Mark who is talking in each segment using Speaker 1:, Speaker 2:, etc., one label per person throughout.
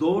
Speaker 1: 2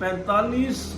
Speaker 1: 45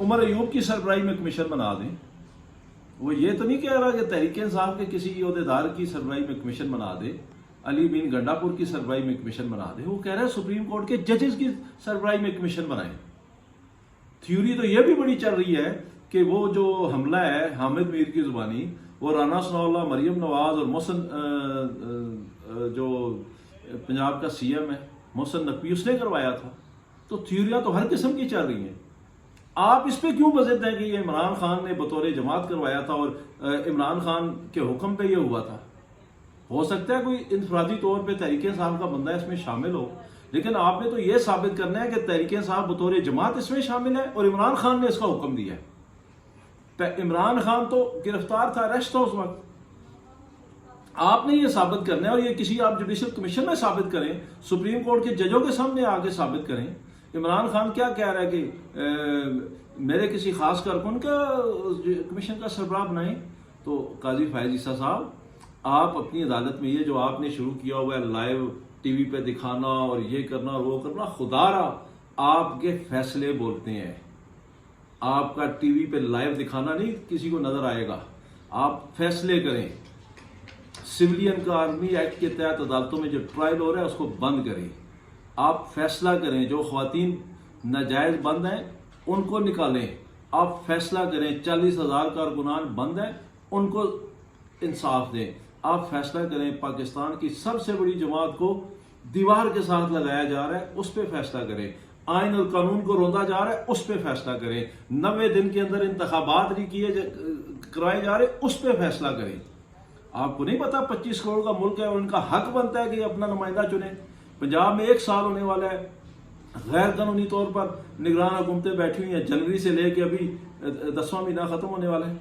Speaker 1: عمر ایوب کی سربراہی میں کمیشن بنا دیں. وہ یہ تو نہیں کہہ رہا کہ تحریک انصاف کے کسی عہدیدار کی سربراہی میں کمیشن بنا دے, علی بن گنڈا پور کی سربراہی میں کمیشن بنا دے. وہ کہہ رہا ہے سپریم کورٹ کے ججز کی سربراہی میں کمیشن بنائیں. تھیوری تو یہ بھی بڑی چل رہی ہے کہ وہ جو حملہ ہے حامد میر کی زبانی, وہ رانا ثناء اللہ, مریم نواز اور محسن جو پنجاب کا سی ایم ہے محسن نقوی, اس نے کروایا تھا. تو تھیوریاں تو ہر قسم کی چل رہی ہیں. آپ اس پہ کیوں بضد ہیں کہ یہ عمران خان نے بطور جماعت کروایا تھا اور عمران خان کے حکم پہ یہ ہوا تھا؟ ہو سکتا ہے کوئی انفرادی طور پہ تحریک انصاف کا بندہ اس میں شامل ہو, لیکن آپ نے تو یہ ثابت کرنا ہے کہ تحریک انصاف بطور جماعت اس میں شامل ہے اور عمران خان نے اس کا حکم دیا ہے. عمران خان تو گرفتار تھا, اریسٹ تھا اس وقت. آپ نے یہ ثابت کرنا ہے, اور یہ کسی آپ جوڈیشل کمیشن میں ثابت کریں, سپریم کورٹ کے ججوں کے سامنے آ کے ثابت کریں. عمران خان کیا کہہ رہا ہے کہ میرے کسی خاص کارکن کا کمیشن کا سربراہ بنائیں. تو قاضی فائز عیسیٰ صاحب, آپ اپنی عدالت میں یہ جو آپ نے شروع کیا ہوا ہے لائیو ٹی وی پہ دکھانا اور یہ کرنا وہ کرنا, خدا را آپ کے فیصلے بولتے ہیں. آپ کا ٹی وی پہ لائیو دکھانا نہیں کسی کو نظر آئے گا, آپ فیصلے کریں. سویلین کا آرمی ایکٹ کے تحت عدالتوں میں جو ٹرائل ہو رہا ہے اس کو بند کریں. آپ فیصلہ کریں, جو خواتین ناجائز بند ہیں ان کو نکالیں. آپ فیصلہ کریں, 40,000 کارکنان بند ہیں ان کو انصاف دیں. آپ فیصلہ کریں, پاکستان کی سب سے بڑی جماعت کو دیوار کے ساتھ لگایا جا رہا ہے اس پہ فیصلہ کریں. آئین اور قانون کو روندا جا رہا ہے اس پہ فیصلہ کریں. 90 دن کے اندر انتخابات نہیں کرائے جا رہے اس پہ فیصلہ کریں. آپ کو نہیں پتا 25 کروڑ کا ملک ہے اور ان کا حق بنتا ہے کہ اپنا نمائندہ چنیں. پنجاب میں 1 سال ہونے والا ہے, غیر قانونی طور پر نگران حکومتیں بیٹھی ہوئی ہیں. جنوری سے لے کے ابھی 10واں مہینہ ختم ہونے والا ہے.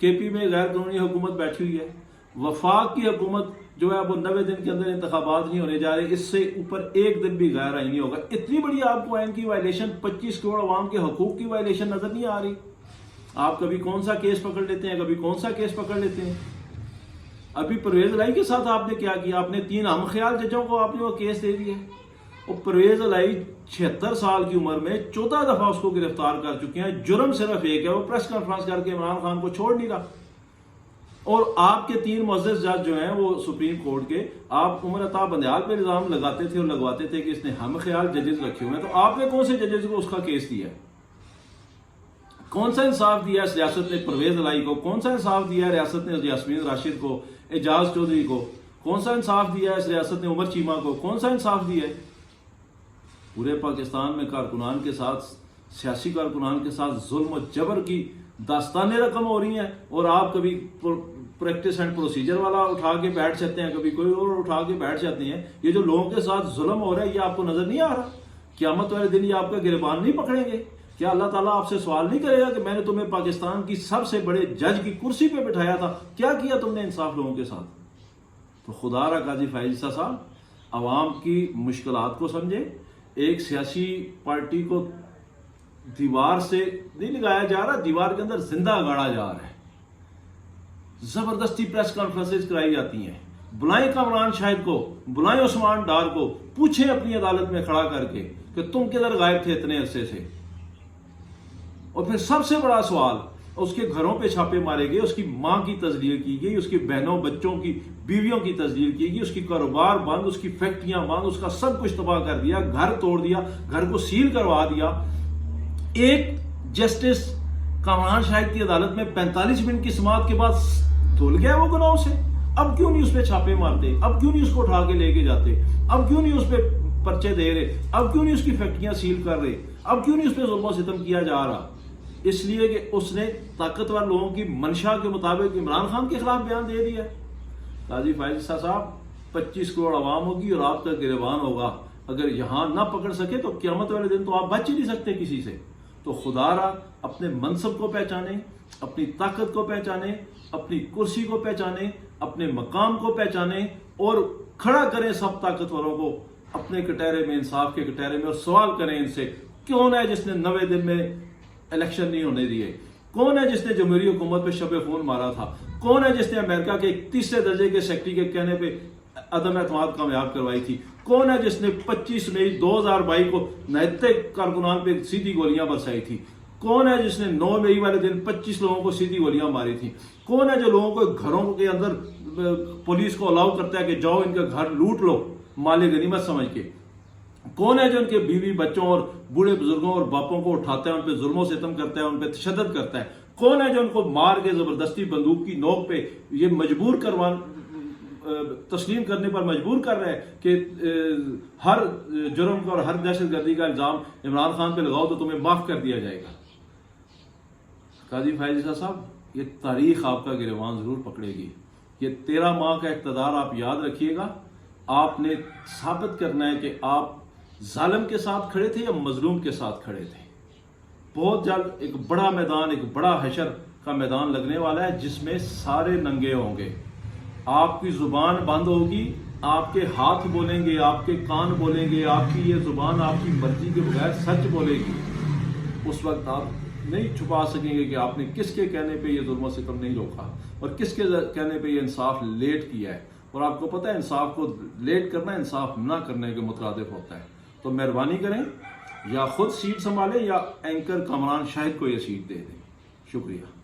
Speaker 1: کے پی میں غیر قانونی حکومت بیٹھی ہوئی ہے. وفاق کی حکومت جو ہے وہ 90 دن کے اندر انتخابات نہیں ہونے جا رہے, اس سے اوپر 1 دن بھی غیر آئینی ہوگا. اتنی بڑی آپ کو آئین کی وائلیشن, 25 کروڑ عوام کے حقوق کی وائلیشن نظر نہیں آ رہی. آپ کبھی کون سا کیس پکڑ لیتے ہیں, کبھی کون سا کیس پکڑ لیتے ہیں. ابھی پرویز الہی کے ساتھ آپ نے کیا کیا, آپ نے 3 ہم خیال ججوں کو آپ نے وہ کیس دے دیے. اور پرویز الہی 76 سال کی عمر میں 14 دفعہ اس کو گرفتار کر چکے ہیں. جرم صرف ایک ہے, وہ پریس کانفرنس کر کے عمران خان کو چھوڑ نہیں رہا. اور آپ کے 3 معزز جج جو ہیں وہ سپریم کورٹ کے, آپ عمر عطا بندیال پہ الزام لگاتے تھے اور لگواتے تھے کہ اس نے ہم خیال ججز رکھے ہوئے ہیں. تو آپ نے کون سے ججز کو اس کا کیس دیا ہے؟ کون سا انصاف دیا ہے ریاست نے پرویز الہی کو؟ کون سا انصاف دیا ہے ریاست نے یاسمین راشد کو, اعجاز چودھری کو؟ کون سا انصاف دیا ہے اس ریاست نے عمر چیمہ کو؟ کون سا انصاف دیا ہے؟ پورے پاکستان میں کارکنان کے ساتھ, سیاسی کارکنان کے ساتھ ظلم و جبر کی داستانیں رقم ہو رہی ہیں, اور آپ کبھی پریکٹس اینڈ پروسیجر والا اٹھا کے بیٹھ جاتے ہیں, کبھی کوئی اور اٹھا کے بیٹھ جاتے ہیں. یہ جو لوگوں کے ساتھ ظلم ہو رہا ہے یہ آپ کو نظر نہیں آ رہا؟ قیامت والے دن یہ آپ کا گریبان نہیں پکڑیں گے؟ کیا اللہ تعالیٰ آپ سے سوال نہیں کرے گا کہ میں نے تمہیں پاکستان کی سب سے بڑے جج کی کرسی پہ بٹھایا تھا, کیا کیا تم نے انصاف لوگوں کے ساتھ؟ تو خدا را قاضی فائز عیسیٰ صاحب, عوام کی مشکلات کو سمجھیں. ایک سیاسی پارٹی کو دیوار سے نہیں لگایا جا رہا, دیوار کے اندر زندہ گاڑا جا رہا ہے. زبردستی پریس کانفرنسز کرائی جاتی ہیں. بلائیں کامران شاہد کو, بلائیں عثمان ڈار کو, پوچھیں اپنی عدالت میں کھڑا کر کے کہ تم کدھر غائب تھے اتنے عرصے سے. اور پھر سب سے بڑا سوال, اس کے گھروں پہ چھاپے مارے گئے, اس کی ماں کی تذلیل کی گئی, اس کی بہنوں بچوں کی بیویوں کی تذلیل کی گئی, اس کی کاروبار بند, اس کی فیکٹریاں بند, اس کا سب کچھ تباہ کر دیا, گھر توڑ دیا, گھر کو سیل کروا دیا. ایک جسٹس کامران شاہد کی عدالت میں 45 منٹ کی سماعت کے بعد دھل گیا وہ گناہوں سے. اب کیوں نہیں اس پہ چھاپے مارتے؟ اب کیوں نہیں اس کو اٹھا کے لے کے جاتے؟ اب کیوں نہیں اس پہ پرچے دے رہے؟ اب کیوں نہیں اس کی فیکٹریاں سیل کر رہے؟ اب کیوں نہیں اس پہ ظلم و ستم کیا جا رہا؟ اس لیے کہ اس نے طاقتور لوگوں کی منشا کے مطابق عمران خان کے خلاف بیان دے دیا. قاضی فائز عیسیٰ صاحب, 25 کروڑ عوام ہوگی اور آپ کا گریبان ہوگا. اگر یہاں نہ پکڑ سکے تو قیامت والے دن تو آپ بچ ہی نہیں سکتے کسی سے. تو خدا را اپنے منصب کو پہچانیں, اپنی طاقت کو پہچانیں, اپنی کرسی کو پہچانیں, اپنے مقام کو پہچانیں, اور کھڑا کریں سب طاقتوروں کو اپنے کٹہرے میں, انصاف کے کٹہرے میں, اور سوال کریں ان سے, کون ہے جس نے 90 دن میں الیکشن نہیں ہونے دیے؟ کون ہے جس نے جمہوری حکومت پہ شب خون مارا تھا؟ کون ہے جس نے امریکہ کے 3رے درجے کے سیکٹری کے کہنے پہ عدم اعتماد کامیاب کروائی تھی؟ کون ہے جس نے 25 مئی 2022 کو نہتے کارکنان پہ سیدھی گولیاں برسائی تھی؟ کون ہے جس نے 9 مئی والے دن 25 لوگوں کو سیدھی گولیاں ماری تھی؟ کون ہے جو لوگوں کو گھروں کے اندر پولیس کو الاؤ کرتا ہے کہ جاؤ ان کا گھر لوٹ لو مال غنیمت سمجھ کے؟ کون ہے جو ان کے بیوی بچوں اور بوڑھے بزرگوں اور باپوں کو اٹھاتا ہے، ان پہ ظلم و ستم کرتا ہے، ان پہ تشدد کرتا ہے؟ کون ہے جو ان کو مار کے زبردستی بندوق کی نوک پہ یہ مجبور تسلیم کرنے پر مجبور کر رہا ہے کہ ہر جرم کا اور ہر دہشت گردی کا الزام عمران خان پہ لگاؤ تو تمہیں معاف کر دیا جائے گا؟ قاضی فائز عیسیٰ صاحب، یہ تاریخ آپ کا گریبان ضرور پکڑے گی۔ یہ 13 ماہ کا اقتدار آپ یاد رکھیے گا، آپ نے ثابت کرنا ہے کہ آپ ظالم کے ساتھ کھڑے تھے یا مظلوم کے ساتھ کھڑے تھے۔ بہت جلد ایک بڑا میدان، ایک بڑا حشر کا میدان لگنے والا ہے جس میں سارے ننگے ہوں گے۔ آپ کی زبان بند ہوگی، آپ کے ہاتھ بولیں گے، آپ کے کان بولیں گے، آپ کی یہ زبان آپ کی مرضی کے بغیر سچ بولے گی۔ اس وقت آپ نہیں چھپا سکیں گے کہ آپ نے کس کے کہنے پہ یہ ظلم و ستم نہیں روکا اور کس کے کہنے پہ یہ انصاف لیٹ کیا ہے۔ اور آپ کو پتہ ہے انصاف کو لیٹ کرنا انصاف نہ کرنے کے مترادف ہوتا ہے۔ تو مہربانی کریں، یا خود سیٹ سنبھالیں یا اینکر کامران شاہد کو یہ سیٹ دے دیں۔ شکریہ۔